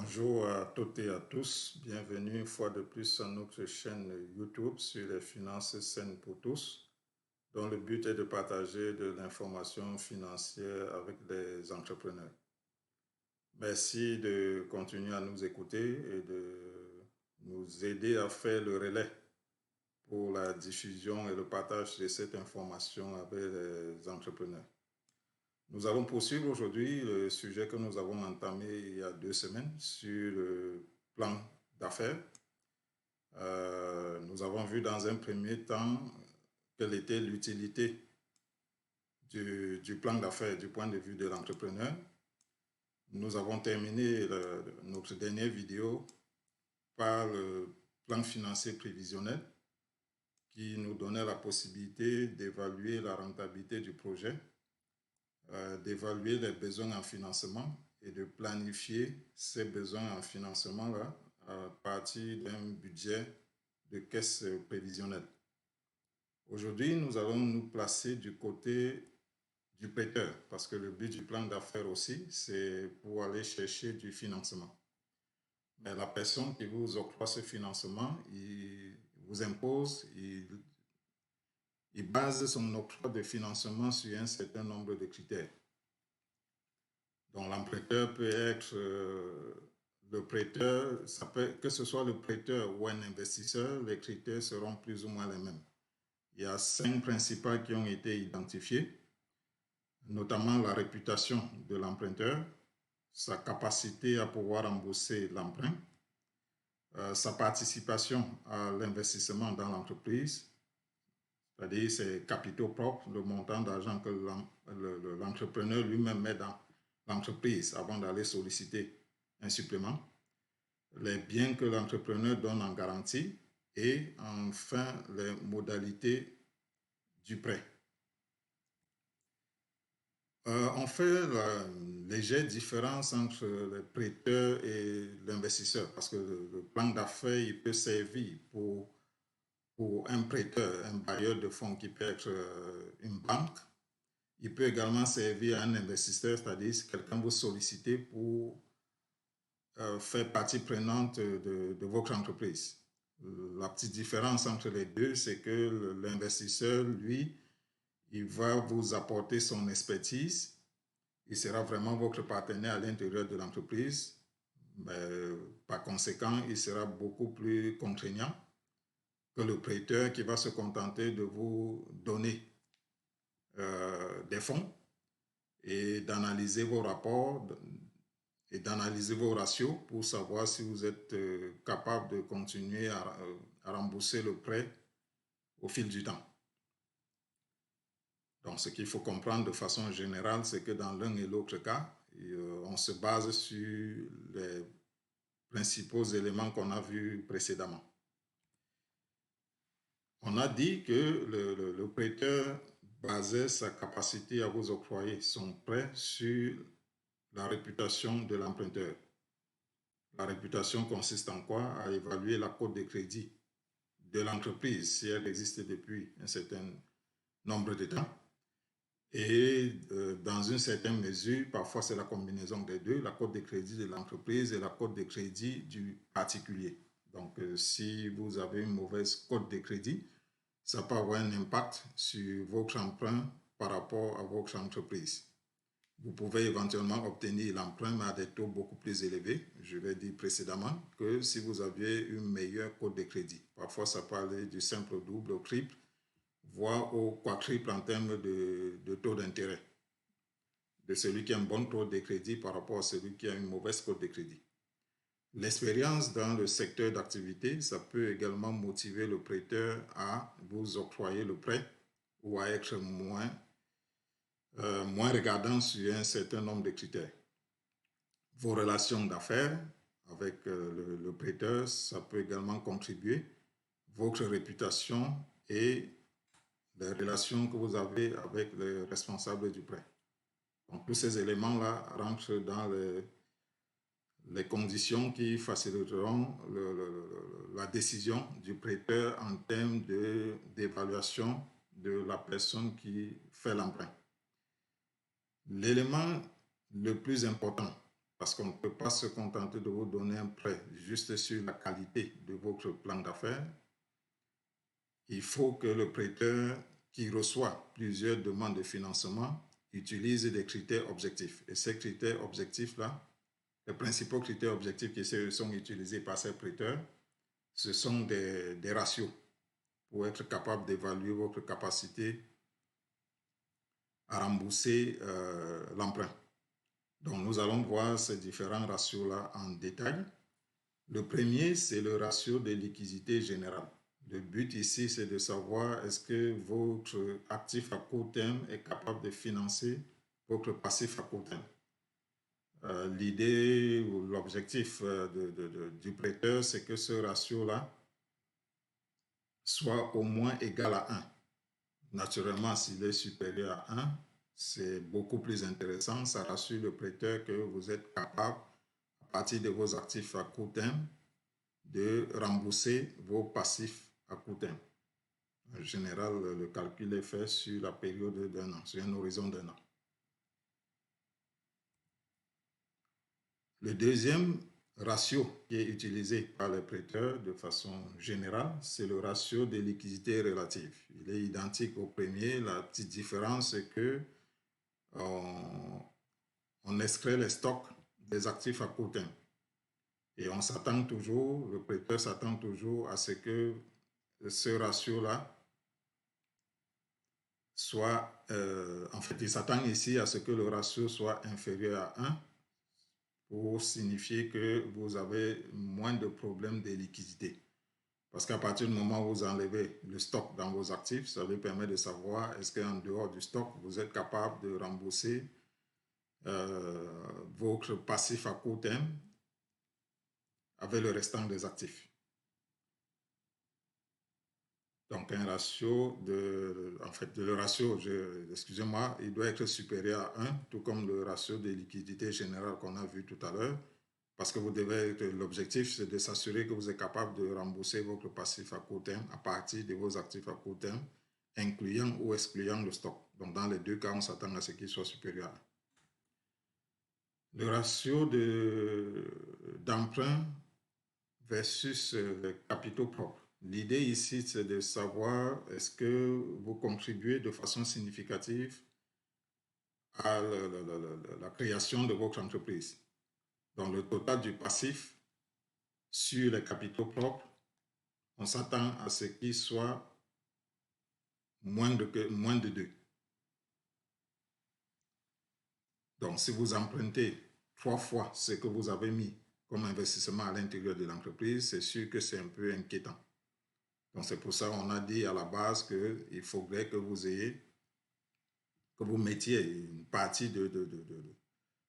Bonjour à toutes et à tous, bienvenue une fois de plus sur notre chaîne YouTube sur les finances saines pour tous, dont le but est de partager de l'information financière avec les entrepreneurs. Merci de continuer à nous écouter et de nous aider à faire le relais pour la diffusion et le partage de cette information avec les entrepreneurs. Nous allons poursuivre aujourd'hui le sujet que nous avons entamé il y a 2 semaines sur le plan d'affaires. Nous avons vu dans un premier temps quelle était l'utilité du plan d'affaires du point de vue de l'entrepreneur. Nous avons terminé notre dernière vidéo par le plan financier prévisionnel qui nous donnait la possibilité d'évaluer la rentabilité du projet, d'évaluer les besoins en financement et de planifier ces besoins en financement-là à partir d'un budget de caisse prévisionnelle. Aujourd'hui, nous allons nous placer du côté du prêteur parce que le but du plan d'affaires aussi, c'est pour aller chercher du financement. Mais la personne qui vous octroie ce financement, il vous impose, il base son octroi de financement sur un certain nombre de critères. Donc l'emprunteur peut être le prêteur, que ce soit le prêteur ou un investisseur, les critères seront plus ou moins les mêmes. Il y a 5 principaux qui ont été identifiés, notamment la réputation de l'emprunteur, sa capacité à pouvoir rembourser l'emprunt, sa participation à l'investissement dans l'entreprise, c'est-à-dire ses capitaux propres, le montant d'argent que l'entrepreneur lui-même met dans l'entreprise avant d'aller solliciter un supplément, les biens que l'entrepreneur donne en garantie et enfin les modalités du prêt. On fait la légère différence entre le prêteur et l'investisseur parce que le plan d'affaires il peut servir pour un prêteur, un bailleur de fonds qui peut être une banque. Il peut également servir à un investisseur, c'est-à-dire si quelqu'un vous solliciter pour faire partie prenante de votre entreprise. La petite différence entre les deux, c'est que l'investisseur, lui, il va vous apporter son expertise. Il sera vraiment votre partenaire à l'intérieur de l'entreprise. Par conséquent, il sera beaucoup plus contraignant que le prêteur qui va se contenter de vous donner des fonds et d'analyser vos rapports et d'analyser vos ratios pour savoir si vous êtes capable de continuer à rembourser le prêt au fil du temps. Donc, ce qu'il faut comprendre de façon générale, c'est que dans l'un et l'autre cas, on se base sur les principaux éléments qu'on a vus précédemment. On a dit que le prêteur basait sa capacité à vous octroyer son prêt sur la réputation de l'emprunteur. La réputation consiste en quoi? À évaluer la cote de crédit de l'entreprise si elle existe depuis un certain nombre de temps. Et dans une certaine mesure, parfois c'est la combinaison des deux, la cote de crédit de l'entreprise et la cote de crédit du particulier. Donc si vous avez une mauvaise cote de crédit, ça peut avoir un impact sur votre emprunt par rapport à votre entreprise. Vous pouvez éventuellement obtenir l'emprunt, mais à des taux beaucoup plus élevés, je l'ai dit précédemment, que si vous aviez une meilleure cote de crédit. Parfois, ça peut aller du simple au double, au triple, voire au quadruple en termes de taux d'intérêt, de celui qui a un bon taux de crédit par rapport à celui qui a une mauvaise cote de crédit. L'expérience dans le secteur d'activité, ça peut également motiver le prêteur à vous octroyer le prêt ou à être moins regardant sur un certain nombre de critères. Vos relations d'affaires avec le prêteur, ça peut également contribuer. Votre réputation et les relations que vous avez avec les responsables du prêt. Donc, tous ces éléments-là rentrent dans les conditions qui faciliteront la décision du prêteur en termes d'évaluation de la personne qui fait l'emprunt. L'élément le plus important parce qu'on ne peut pas se contenter de vous donner un prêt juste sur la qualité de votre plan d'affaires. Il faut que le prêteur qui reçoit plusieurs demandes de financement utilise des critères objectifs. Et ces critères objectifs-là, les principaux critères objectifs qui sont utilisés par ces prêteurs, ce sont des ratios pour être capable d'évaluer votre capacité à rembourser l'emprunt. Donc, nous allons voir ces différents ratios-là en détail. Le premier, c'est le ratio de liquidité générale. Le but ici, c'est de savoir est-ce que votre actif à court terme est capable de financer votre passif à court terme. L'idée ou l'objectif du prêteur, c'est que ce ratio-là soit au moins égal à 1. Naturellement, s'il est supérieur à 1, c'est beaucoup plus intéressant. Ça rassure le prêteur que vous êtes capable, à partir de vos actifs à court terme, de rembourser vos passifs à court terme. En général, le calcul est fait sur la période d'un an, sur un horizon d'un an. Le deuxième ratio qui est utilisé par les prêteurs de façon générale, c'est le ratio de liquidité relative. Il est identique au premier. La petite différence, c'est que on extrait les stocks des actifs à court terme. Et on s'attend toujours, le prêteur s'attend toujours à ce que ce ratio-là soit, en fait, il s'attend ici à ce que le ratio soit inférieur à 1 pour signifier que vous avez moins de problèmes de liquidité. Parce qu'à partir du moment où vous enlevez le stock dans vos actifs, ça lui permet de savoir est-ce qu'en dehors du stock, vous êtes capable de rembourser votre passif à court terme avec le restant des actifs. Donc un ratio le ratio, excusez-moi, il doit être supérieur à 1, tout comme le ratio de liquidité générale qu'on a vu tout à l'heure, parce que l'objectif, c'est de s'assurer que vous êtes capable de rembourser votre passif à court terme à partir de vos actifs à court terme, incluant ou excluant le stock. Donc dans les deux cas, on s'attend à ce qu'il soit supérieur à 1. Le ratio d'emprunt versus les capitaux propres. L'idée ici, c'est de savoir est-ce que vous contribuez de façon significative à la création de votre entreprise. Donc, le total du passif sur les capitaux propres, on s'attend à ce qu'il soit moins de 2. Donc, si vous empruntez 3 fois ce que vous avez mis comme investissement à l'intérieur de l'entreprise, c'est sûr que c'est un peu inquiétant. Donc, c'est pour ça qu'on a dit à la base qu'il faudrait que vous mettiez une partie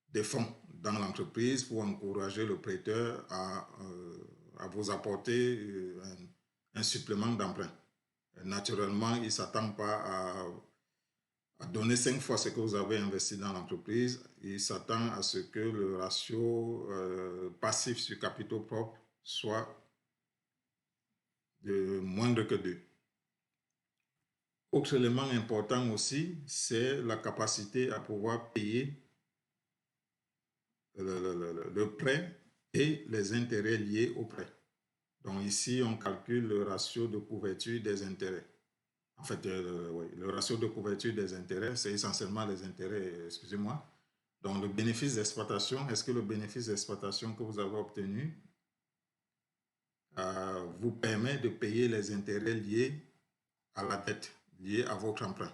des fonds dans l'entreprise pour encourager le prêteur à vous apporter un supplément d'emprunt. Naturellement, il ne s'attend pas à donner 5 fois ce que vous avez investi dans l'entreprise. Il s'attend à ce que le ratio passif sur capitaux propres soit de moindre que 2. Autre élément important aussi, c'est la capacité à pouvoir payer le prêt et les intérêts liés au prêt. Donc ici, on calcule le ratio de couverture des intérêts. En fait, oui, le ratio de couverture des intérêts, c'est essentiellement les intérêts, excusez-moi. Donc le bénéfice d'exploitation, est-ce que le bénéfice d'exploitation que vous avez obtenu vous permet de payer les intérêts liés à la dette, liés à votre emprunt?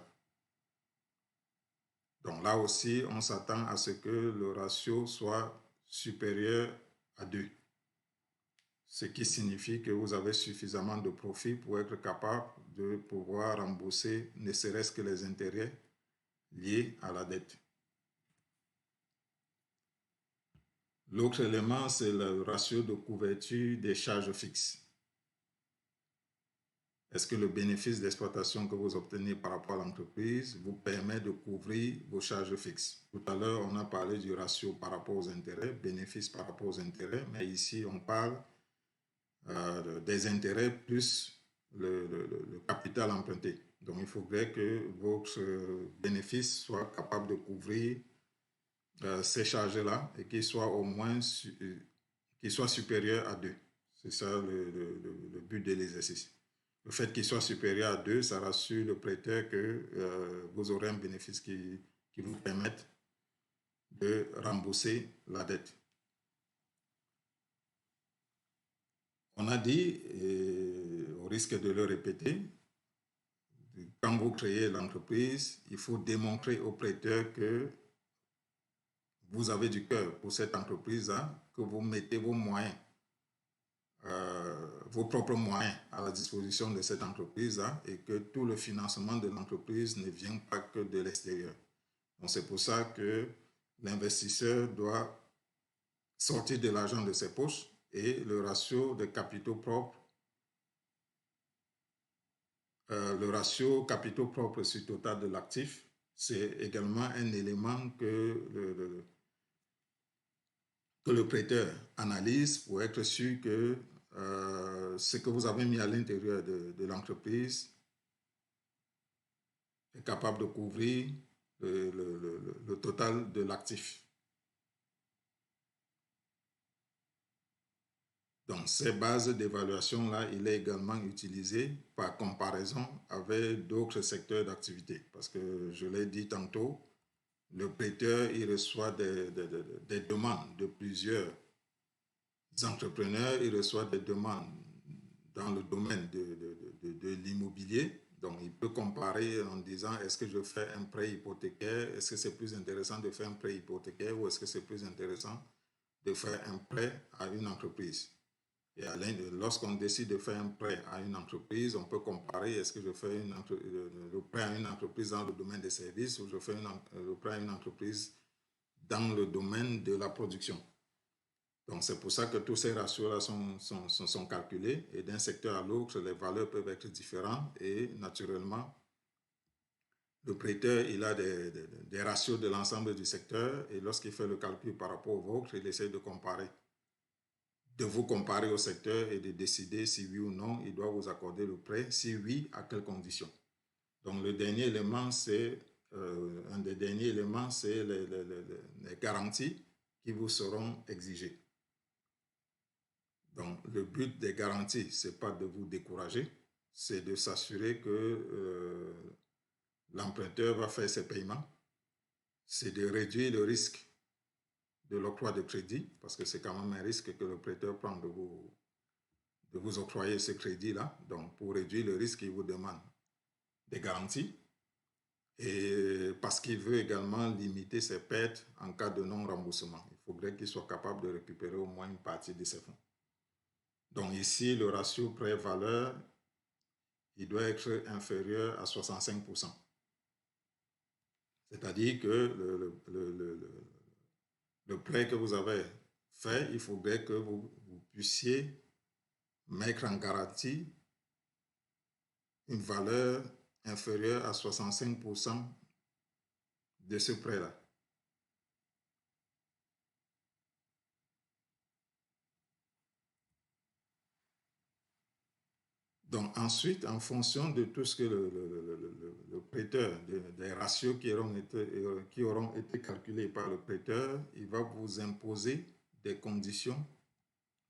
Donc là aussi, on s'attend à ce que le ratio soit supérieur à 2. Ce qui signifie que vous avez suffisamment de profit pour être capable de pouvoir rembourser ne serait-ce que les intérêts liés à la dette. L'autre élément, c'est le ratio de couverture des charges fixes. Est-ce que le bénéfice d'exploitation que vous obtenez par rapport à l'entreprise vous permet de couvrir vos charges fixes? Tout à l'heure, on a parlé du ratio par rapport aux intérêts, bénéfice par rapport aux intérêts, mais ici, on parle des intérêts plus le capital emprunté. Donc, il faudrait que votre bénéfice soit capable de couvrir ces charges-là et qu'ils soient au moins qu'ils soient supérieurs à 2. C'est ça le but de l'exercice. Le fait qu'il soit supérieur à 2, ça rassure le prêteur que vous aurez un bénéfice qui vous permette de rembourser la dette. On a dit, au risque de le répéter, quand vous créez l'entreprise, il faut démontrer au prêteur que vous avez du cœur pour cette entreprise-là, que vous mettez vos moyens, vos propres moyens à la disposition de cette entreprise-là et que tout le financement de l'entreprise ne vient pas que de l'extérieur. Donc c'est pour ça que l'investisseur doit sortir de l'argent de ses poches et le ratio de capitaux propres, le ratio capitaux propres sur total de l'actif, c'est également un élément que le prêteur analyse pour être sûr que ce que vous avez mis à l'intérieur de l'entreprise est capable de couvrir le total de l'actif. Donc, ces bases d'évaluation-là, il est également utilisé par comparaison avec d'autres secteurs d'activité. Parce que je l'ai dit tantôt, le prêteur, il reçoit des demandes de plusieurs entrepreneurs, il reçoit des demandes dans le domaine de l'immobilier. Donc, il peut comparer en disant, est-ce que je fais un prêt hypothécaire? Est-ce que c'est plus intéressant de faire un prêt hypothécaire ou est-ce que c'est plus intéressant de faire un prêt à une entreprise? Et lorsqu'on décide de faire un prêt à une entreprise, on peut comparer, est-ce que je fais le prêt à une entreprise dans le domaine des services ou je fais le prêt à une entreprise dans le domaine de la production. Donc c'est pour ça que tous ces ratios-là sont calculés et d'un secteur à l'autre, les valeurs peuvent être différentes et naturellement, le prêteur, il a des ratios de l'ensemble du secteur et lorsqu'il fait le calcul par rapport au vôtre, il essaie de comparer. De vous comparer au secteur et de décider si oui ou non il doit vous accorder le prêt, si oui, à quelles conditions. Donc le dernier élément, c'est un des derniers éléments, c'est les garanties qui vous seront exigées. Donc le but des garanties, c'est pas de vous décourager, c'est de s'assurer que l'emprunteur va faire ses paiements, c'est de réduire le risque de l'octroi de crédit, parce que c'est quand même un risque que le prêteur prend de vous octroyer ce crédit-là. Donc, pour réduire le risque, il vous demande des garanties et parce qu'il veut également limiter ses pertes en cas de non-remboursement. Il faudrait qu'il soit capable de récupérer au moins une partie de ses fonds. Donc, ici, le ratio prêt-valeur, il doit être inférieur à 65%. C'est-à-dire que le prêt que vous avez fait, il faudrait que vous puissiez mettre en garantie une valeur inférieure à 65% de ce prêt-là. Donc ensuite, en fonction de tout ce que le prêteur, des ratios qui auront été calculés par le prêteur, il va vous imposer des conditions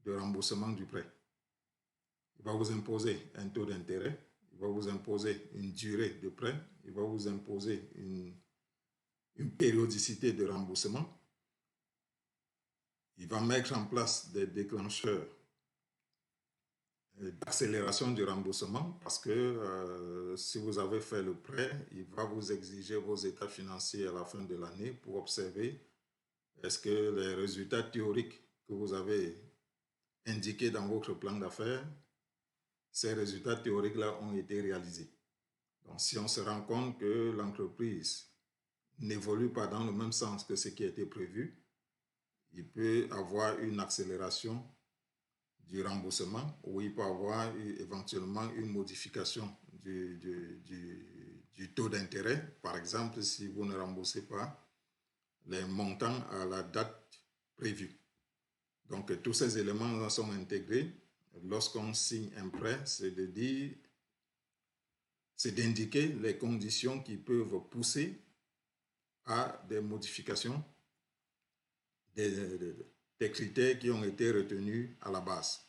de remboursement du prêt. Il va vous imposer un taux d'intérêt, il va vous imposer une durée de prêt, il va vous imposer une périodicité de remboursement. Il va mettre en place des déclencheurs d'accélération du remboursement parce que si vous avez fait le prêt, il va vous exiger vos états financiers à la fin de l'année pour observer est-ce que les résultats théoriques que vous avez indiqués dans votre plan d'affaires, ces résultats théoriques-là ont été réalisés. Donc, si on se rend compte que l'entreprise n'évolue pas dans le même sens que ce qui a été prévu, il peut avoir une accélération du remboursement ou il peut avoir éventuellement une modification du taux d'intérêt. Par exemple, si vous ne remboursez pas les montants à la date prévue. Donc, tous ces éléments sont intégrés. Lorsqu'on signe un prêt, c'est d'indiquer les conditions qui peuvent pousser à des modifications des critères qui ont été retenus à la base.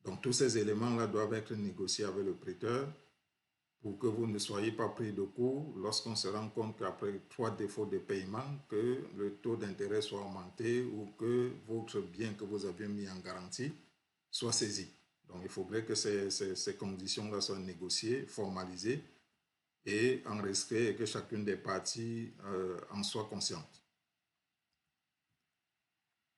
Donc tous ces éléments-là doivent être négociés avec le prêteur pour que vous ne soyez pas pris de court lorsqu'on se rend compte qu'après 3 défauts de paiement, que le taux d'intérêt soit augmenté ou que votre bien que vous avez mis en garantie soit saisi. Donc il faudrait que ces conditions-là soient négociées, formalisées et enregistrées et que chacune des parties en soit consciente.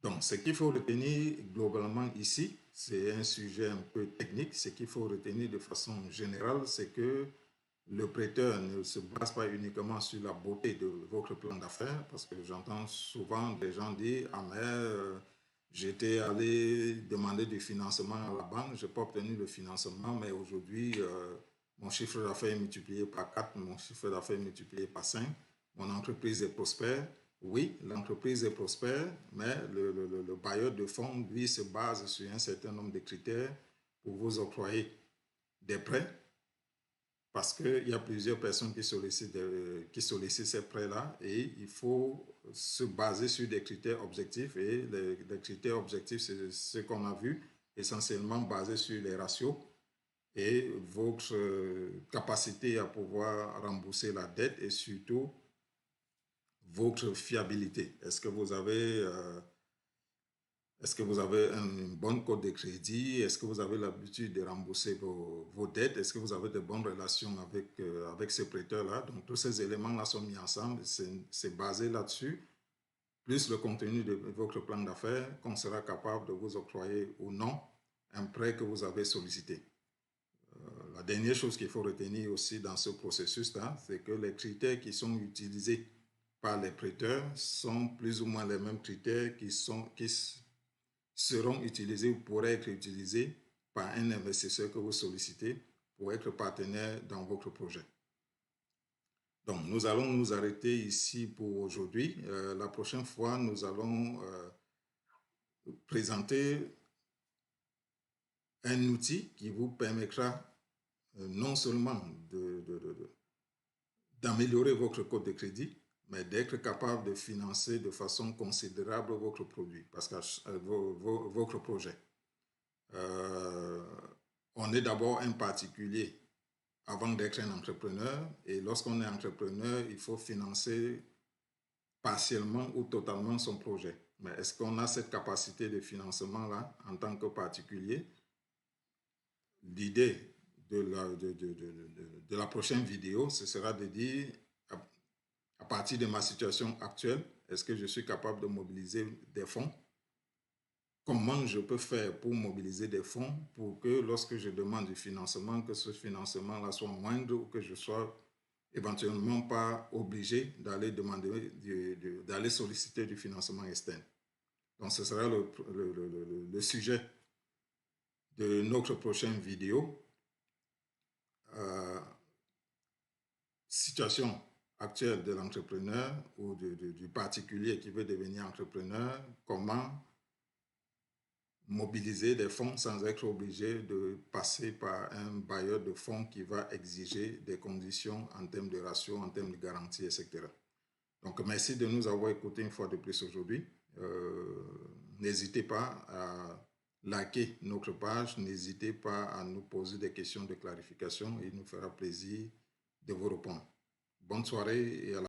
Donc, ce qu'il faut retenir globalement ici, c'est un sujet un peu technique. Ce qu'il faut retenir de façon générale, c'est que le prêteur ne se base pas uniquement sur la beauté de votre plan d'affaires, parce que j'entends souvent des gens dire « Ah mais j'étais allé demander du financement à la banque, je n'ai pas obtenu le financement, mais aujourd'hui, mon chiffre d'affaires est multiplié par 4, mon chiffre d'affaires est multiplié par 5, mon entreprise est prospère. » Oui, l'entreprise est prospère, mais le bailleur de fonds, lui, se base sur un certain nombre de critères pour vous octroyer des prêts, parce qu'il y a plusieurs personnes qui sollicitent ces prêts-là et il faut se baser sur des critères objectifs. Et les critères objectifs, c'est ce qu'on a vu, essentiellement basé sur les ratios et votre capacité à pouvoir rembourser la dette et surtout votre fiabilité. Est-ce que vous avez une bonne cote de crédit? Est-ce que vous avez l'habitude de rembourser vos dettes? Est-ce que vous avez de bonnes relations avec ce prêteur-là? Donc, tous ces éléments-là sont mis ensemble. C'est basé là-dessus, plus le contenu de votre plan d'affaires, qu'on sera capable de vous octroyer ou non un prêt que vous avez sollicité. La dernière chose qu'il faut retenir aussi dans ce processus-là, c'est que les critères qui sont utilisés par les prêteurs sont plus ou moins les mêmes critères qui seront utilisés ou pourraient être utilisés par un investisseur que vous sollicitez pour être partenaire dans votre projet. Donc, nous allons nous arrêter ici pour aujourd'hui. La prochaine fois, nous allons présenter un outil qui vous permettra non seulement d'améliorer votre cote de crédit, mais d'être capable de financer de façon considérable votre produit, parce que votre projet. On est d'abord un particulier avant d'être un entrepreneur, et lorsqu'on est entrepreneur, il faut financer partiellement ou totalement son projet. Mais est-ce qu'on a cette capacité de financement-là en tant que particulier? L'idée de la prochaine vidéo, ce sera de dire, à partir de ma situation actuelle, est-ce que je suis capable de mobiliser des fonds? Comment je peux faire pour mobiliser des fonds pour que lorsque je demande du financement, que ce financement-là soit moindre ou que je sois éventuellement pas obligé d'aller demander, d'aller solliciter du financement externe. Donc, ce sera le sujet de notre prochaine vidéo. Situation actuelle de l'entrepreneur ou du particulier qui veut devenir entrepreneur, comment mobiliser des fonds sans être obligé de passer par un bailleur de fonds qui va exiger des conditions en termes de ratio, en termes de garantie, etc. Donc, merci de nous avoir écoutés une fois de plus aujourd'hui. N'hésitez pas à liker notre page, n'hésitez pas à nous poser des questions de clarification et il nous fera plaisir de vous répondre. Bonne soirée et à la